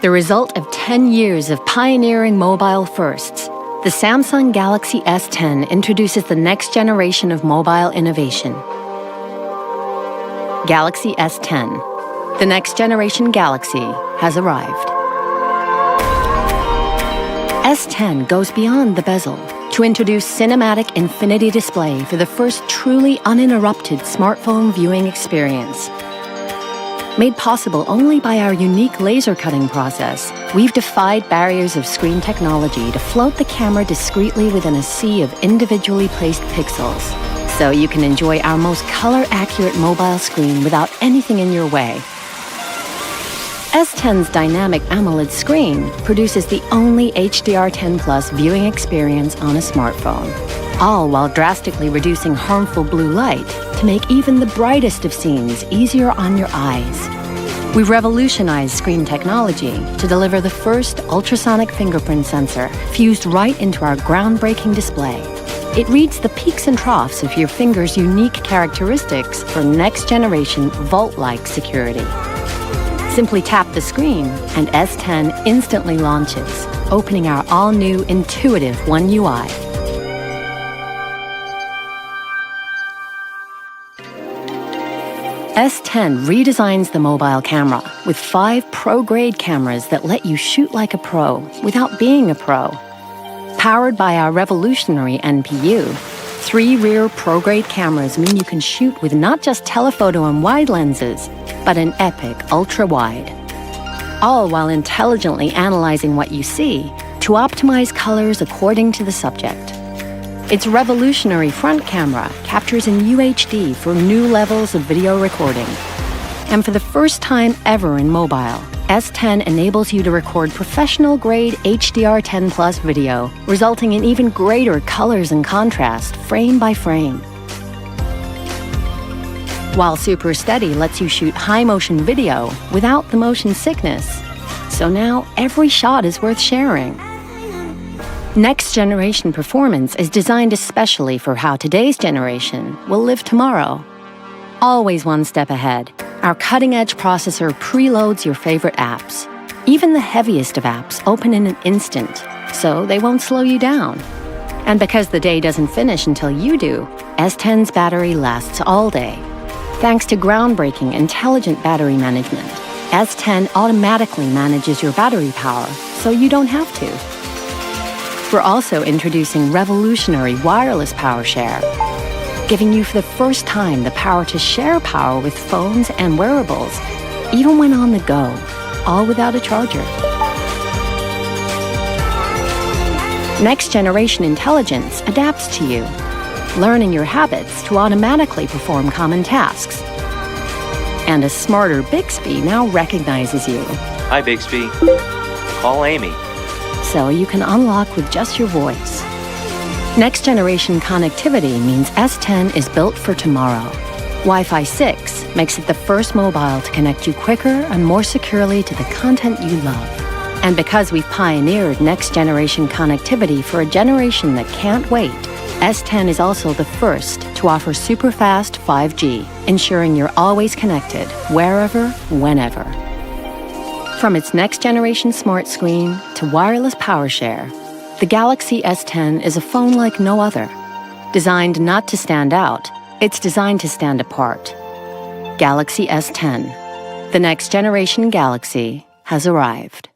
The result of 10 years of pioneering mobile firsts, the Samsung Galaxy S10 introduces the next generation of mobile innovation. Galaxy S10. The next generation Galaxy has arrived. S10 goes beyond the bezel to introduce cinematic infinity display for the first truly uninterrupted smartphone viewing experience. Made possible only by our unique laser cutting process, we've defied barriers of screen technology to float the camera discreetly within a sea of individually placed pixels, so you can enjoy our most color-accurate mobile screen without anything in your way. S10's dynamic AMOLED screen produces the only HDR10+ viewing experience on a smartphone, all while drastically reducing harmful blue light to make even the brightest of scenes easier on your eyes. We revolutionized screen technology to deliver the first ultrasonic fingerprint sensor fused right into our groundbreaking display. It reads the peaks and troughs of your finger's unique characteristics for next-generation vault-like security. Simply tap the screen, and S10 instantly launches, opening our all-new intuitive One UI. S10 redesigns the mobile camera with 5 pro-grade cameras that let you shoot like a pro without being a pro. Powered by our revolutionary NPU, 3 rear pro-grade cameras mean you can shoot with not just telephoto and wide lenses, but an epic ultra-wide. All while intelligently analyzing what you see to optimize colors according to the subject. Its revolutionary front camera captures in UHD for new levels of video recording. And for the first time ever in mobile, S10 enables you to record professional-grade HDR10+ video, resulting in even greater colors and contrast, frame by frame. While Super Steady lets you shoot high-motion video without the motion sickness. So now every shot is worth sharing. Next-generation performance is designed especially for how today's generation will live tomorrow. Always one step ahead, our cutting-edge processor preloads your favorite apps. Even the heaviest of apps open in an instant, so they won't slow you down. And because the day doesn't finish until you do, S10's battery lasts all day. Thanks to groundbreaking intelligent battery management, S10 automatically manages your battery power, so you don't have to. We're also introducing revolutionary wireless power share, giving you for the first time the power to share power with phones and wearables, even when on the go, all without a charger. Next-generation intelligence adapts to you, learning your habits to automatically perform common tasks. And a smarter Bixby now recognizes you. Hi, Bixby. Call Amy. So you can unlock with just your voice. Next-generation connectivity means S10 is built for tomorrow. Wi-Fi 6 makes it the first mobile to connect you quicker and more securely to the content you love. And because we've pioneered next-generation connectivity for a generation that can't wait, S10 is also the first to offer super-fast 5G, ensuring you're always connected, wherever, whenever. From its next-generation smart screen to wireless power share, the Galaxy S10 is a phone like no other. Designed not to stand out, it's designed to stand apart. Galaxy S10. The next-generation Galaxy has arrived.